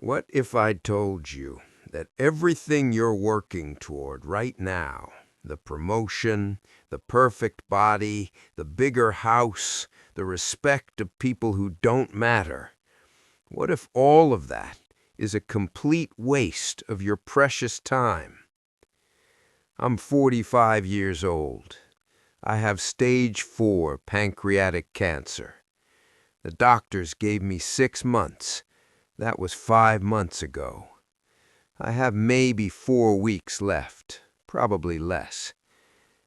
What if I told you that everything you're working toward right now, the promotion, the perfect body, the bigger house, the respect of people who don't matter, what if all of that is a complete waste of your precious time? I'm 45 years old. I have stage 4 pancreatic cancer. The doctors gave me 6 months. That was 5 months ago. I have maybe 4 weeks left, probably less.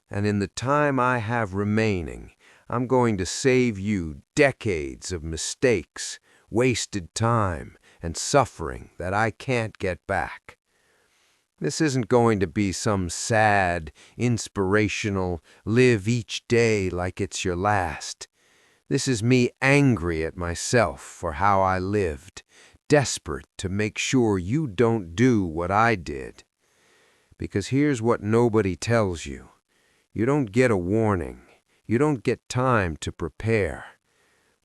And in the time I have remaining, I'm going to save you decades of mistakes, wasted time, and suffering that I can't get back. This isn't going to be some sad, inspirational, live each day like it's your last. This is me angry at myself for how I lived, desperate to make sure you don't do what I did. Because here's what nobody tells you. You don't get a warning. You don't get time to prepare.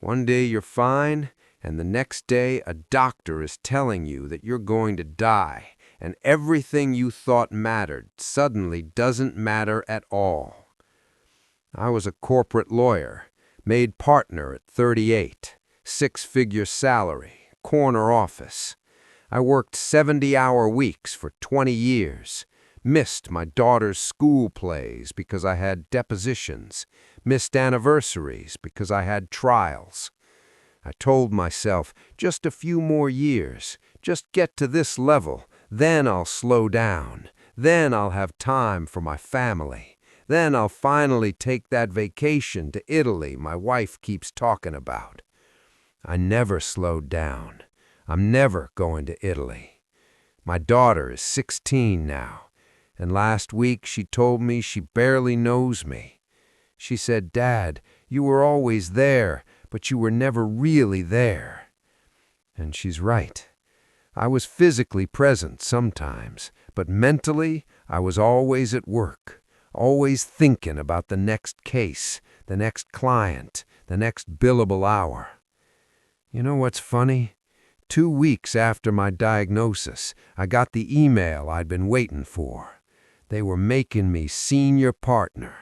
One day you're fine, and the next day a doctor is telling you that you're going to die, and everything you thought mattered suddenly doesn't matter at all. I was a corporate lawyer, made partner at 38, 6-figure salary, corner office. I worked 70-hour weeks for 20 years, missed my daughter's school plays because I had depositions, missed anniversaries because I had trials. I told myself, just a few more years, just get to this level, then I'll slow down, then I'll have time for my family, then I'll finally take that vacation to Italy my wife keeps talking about. I never slowed down. I'm never going to Italy. My daughter is 16 now, and last week she told me she barely knows me. She said, "Dad, you were always there, but you were never really there." And she's right. I was physically present sometimes, but mentally I was always at work, always thinking about the next case, the next client, the next billable hour. You know what's funny? 2 weeks after my diagnosis, I got the email I'd been waiting for. They were making me senior partner,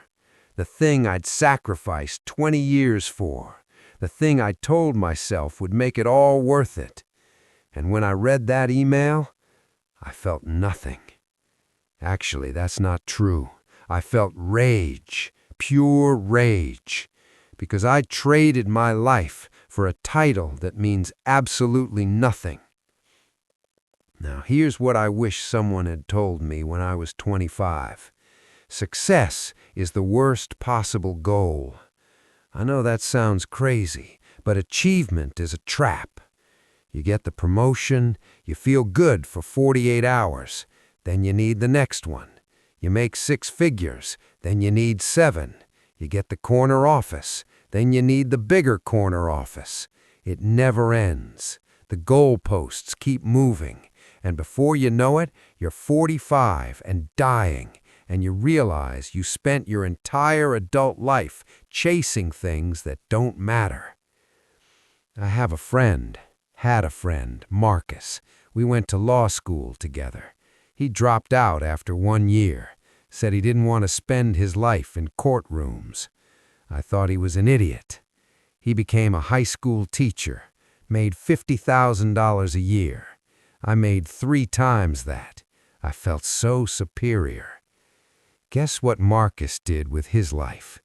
the thing I'd sacrificed 20 years for, the thing I told myself would make it all worth it. And when I read that email, I felt nothing. Actually, that's not true. I felt rage, pure rage, because I traded my life for a title that means absolutely nothing. Now, here's what I wish someone had told me when I was 25. Success is the worst possible goal. I know that sounds crazy, but achievement is a trap. You get the promotion, you feel good for 48 hours, then you need the next one. You make 6 figures, then you need 7. You get the corner office, then you need the bigger corner office. It never ends. The goalposts keep moving, and before you know it, you're 45 and dying, and you realize you spent your entire adult life chasing things that don't matter. I have a friend. Had a friend, Marcus. We went to law school together. He dropped out after 1 year, said he didn't want to spend his life in courtrooms. I thought he was an idiot. He became a high school teacher, made $50,000 a year. I made 3 times that. I felt so superior. Guess what Marcus did with his life?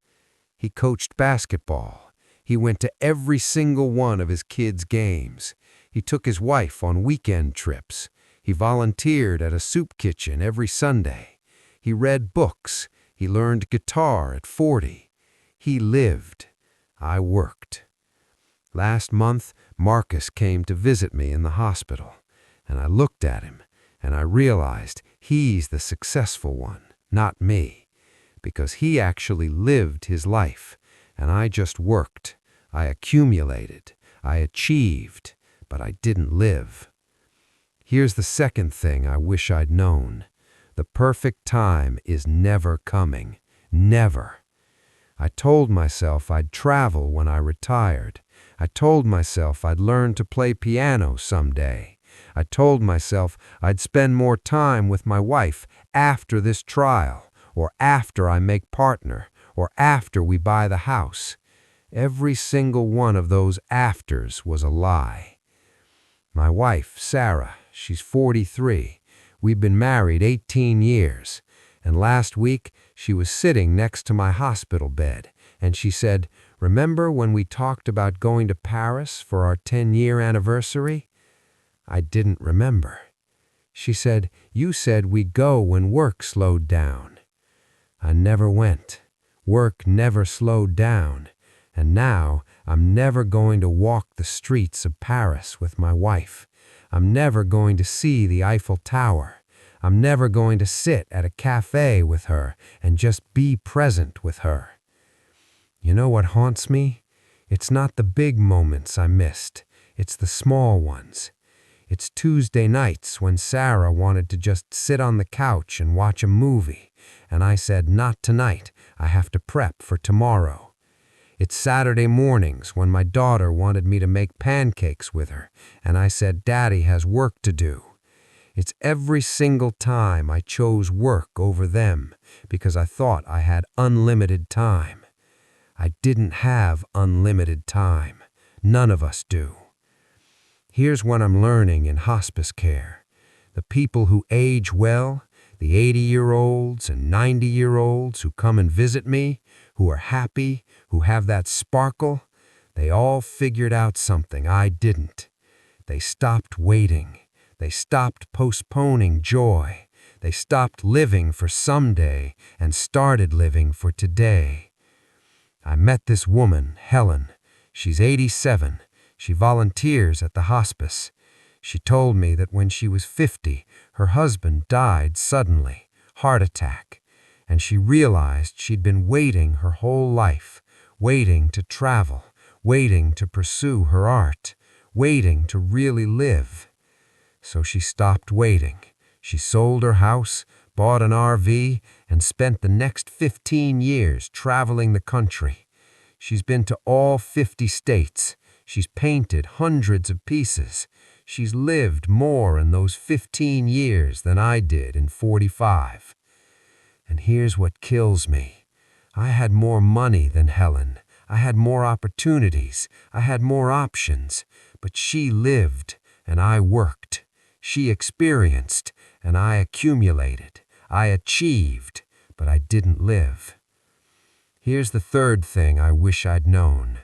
He coached basketball. He went to every single one of his kids' games. He took his wife on weekend trips. He volunteered at a soup kitchen every Sunday. He read books. He learned guitar at 40. He lived. I worked. Last month, Marcus came to visit me in the hospital, and I looked at him, and I realized he's the successful one, not me, because he actually lived his life, and I just worked. I accumulated. I achieved. But I didn't live. Here's the second thing I wish I'd known. The perfect time is never coming. Never. I told myself I'd travel when I retired. I told myself I'd learn to play piano someday. I told myself I'd spend more time with my wife after this trial, or after I make partner, or after we buy the house. Every single one of those afters was a lie. My wife, Sarah, she's 43. We've been married 18 years. And last week, she was sitting next to my hospital bed, and she said, "Remember when we talked about going to Paris for our 10-year anniversary?" I didn't remember. She said, "You said we'd go when work slowed down." I never went. Work never slowed down. And now I'm never going to walk the streets of Paris with my wife. I'm never going to see the Eiffel Tower. I'm never going to sit at a cafe with her and just be present with her. You know what haunts me? It's not the big moments I missed. It's the small ones. It's Tuesday nights when Sarah wanted to just sit on the couch and watch a movie, and I said, "Not tonight. I have to prep for tomorrow." It's Saturday mornings when my daughter wanted me to make pancakes with her, and I said, "Daddy has work to do." It's every single time I chose work over them because I thought I had unlimited time. I didn't have unlimited time. None of us do. Here's what I'm learning in hospice care. The people who age well, the 80-year-olds and 90-year-olds who come and visit me, who are happy, who have that sparkle, they all figured out something I didn't. They stopped waiting. They stopped postponing joy. They stopped living for someday and started living for today. I met this woman, Helen. She's 87. She volunteers at the hospice. She told me that when she was 50, her husband died suddenly, heart attack, and she realized she'd been waiting her whole life, waiting to travel, waiting to pursue her art, waiting to really live. So she stopped waiting. She sold her house, bought an RV, and spent the next 15 years traveling the country. She's been to all 50 states. She's painted hundreds of pieces. She's lived more in those 15 years than I did in 45. And here's what kills me. I had more money than Helen. I had more opportunities. I had more options. But she lived, and I worked. She experienced, and I accumulated. I achieved, but I didn't live. Here's the third thing I wish I'd known.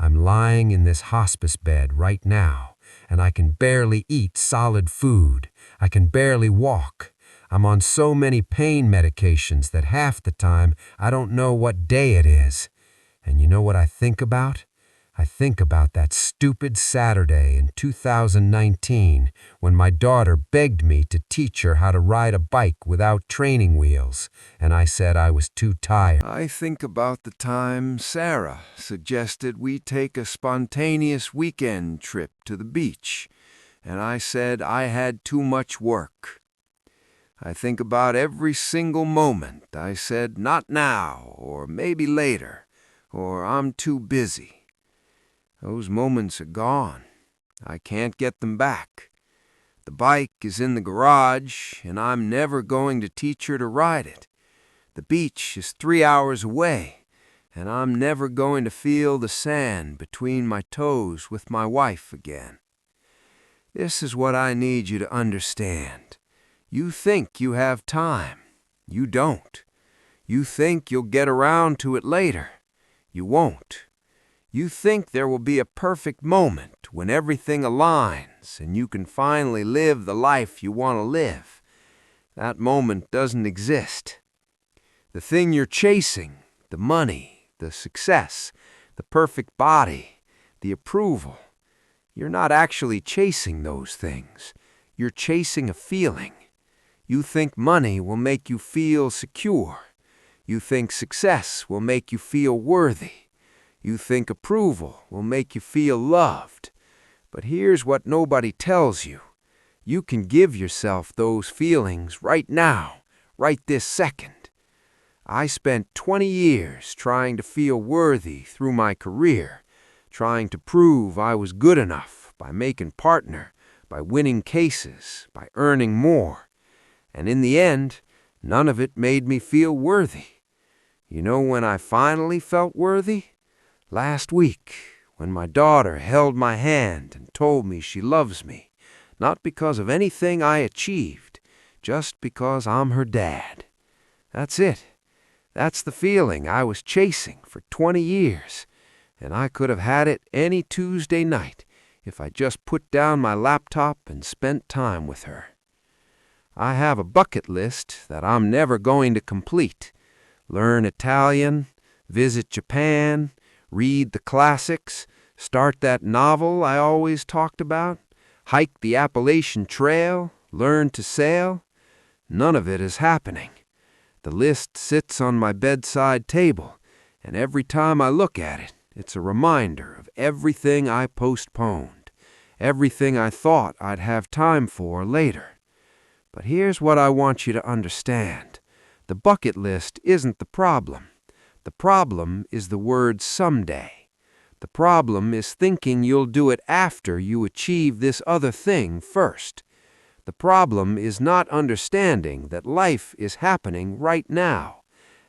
I'm lying in this hospice bed right now, and I can barely eat solid food. I can barely walk. I'm on so many pain medications that half the time I don't know what day it is. And you know what I think about? I think about that stupid Saturday in 2019 when my daughter begged me to teach her how to ride a bike without training wheels, and I said I was too tired. I think about the time Sarah suggested we take a spontaneous weekend trip to the beach, and I said I had too much work. I think about every single moment I said, "Not now," or "Maybe later," or "I'm too busy." Those moments are gone. I can't get them back. The bike is in the garage, and I'm never going to teach her to ride it. The beach is 3 hours away, and I'm never going to feel the sand between my toes with my wife again. This is what I need you to understand. You think you have time. You don't. You think you'll get around to it later. You won't. You think there will be a perfect moment when everything aligns and you can finally live the life you want to live. That moment doesn't exist. The thing you're chasing, the money, the success, the perfect body, the approval, you're not actually chasing those things. You're chasing a feeling. You think money will make you feel secure. You think success will make you feel worthy. You think approval will make you feel loved. But here's what nobody tells you. You can give yourself those feelings right now, right this second. I spent 20 years trying to feel worthy through my career, trying to prove I was good enough by making partner, by winning cases, by earning more. And in the end, none of it made me feel worthy. You know when I finally felt worthy? Last week, when my daughter held my hand and told me she loves me, not because of anything I achieved, just because I'm her dad. That's it. That's the feeling I was chasing for 20 years, and I could have had it any Tuesday night if I just put down my laptop and spent time with her. I have a bucket list that I'm never going to complete. Learn Italian, visit Japan, read the classics, start that novel I always talked about, hike the Appalachian Trail, learn to sail. None of it is happening. The list sits on my bedside table, and every time I look at it, it's a reminder of everything I postponed, everything I thought I'd have time for later. But here's what I want you to understand. The bucket list isn't the problem. The problem is the word someday. The problem is thinking you'll do it after you achieve this other thing first. The problem is not understanding that life is happening right now,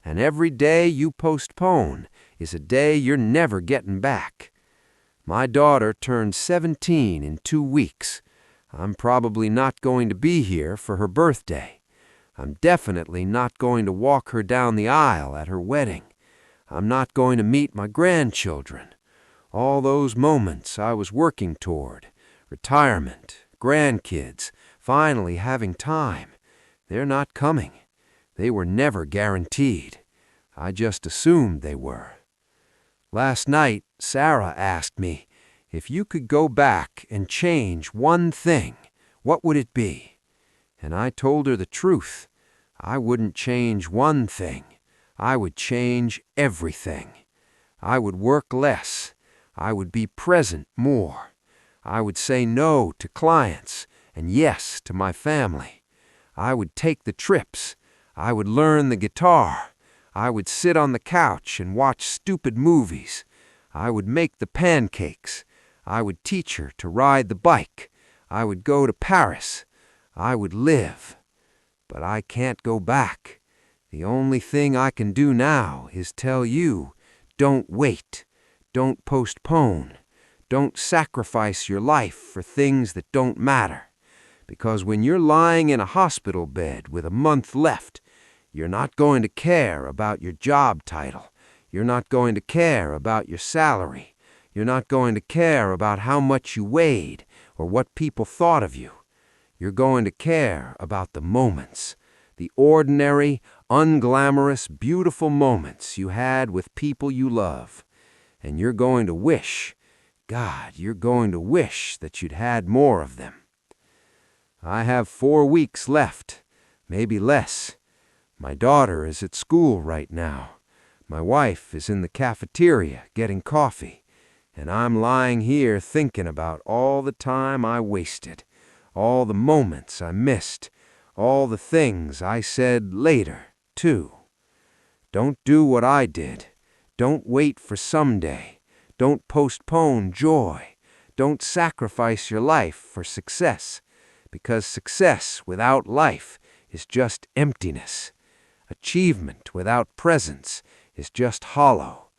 and every day you postpone is a day you're never getting back. My daughter turns 17 in 2 weeks. I'm probably not going to be here for her birthday. I'm definitely not going to walk her down the aisle at her wedding. I'm not going to meet my grandchildren. All those moments I was working toward, retirement, grandkids, finally having time, they're not coming. They were never guaranteed. I just assumed they were. Last night, Sarah asked me, if you could go back and change one thing, what would it be? And I told her the truth. I wouldn't change one thing. I would change everything. I would work less. I would be present more. I would say no to clients and yes to my family. I would take the trips. I would learn the guitar. I would sit on the couch and watch stupid movies. I would make the pancakes. I would teach her to ride the bike. I would go to Paris. I would live. But I can't go back. The only thing I can do now is tell you, don't wait. Don't postpone. Don't sacrifice your life for things that don't matter. Because when you're lying in a hospital bed with a month left, you're not going to care about your job title. You're not going to care about your salary. You're not going to care about how much you weighed or what people thought of you. You're going to care about the moments, the ordinary, unglamorous, beautiful moments you had with people you love. And you're going to wish, God, you're going to wish that you'd had more of them. I have 4 weeks left, maybe less. My daughter is at school right now. My wife is in the cafeteria getting coffee. And I'm lying here thinking about all the time I wasted, all the moments I missed, all the things I said later, too. Don't do what I did. Don't wait for someday. Don't postpone joy. Don't sacrifice your life for success, because success without life is just emptiness. Achievement without presence is just hollow,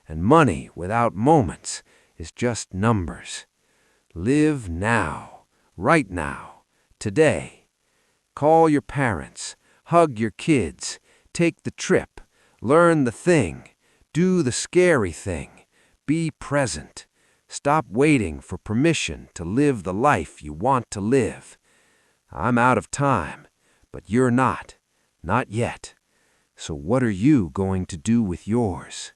and money without moments is just numbers. Live now, right now, today. Call your parents, hug your kids, take the trip, learn the thing, do the scary thing, be present. Stop waiting for permission to live the life you want to live. I'm out of time, but you're not yet. So what are you going to do with yours?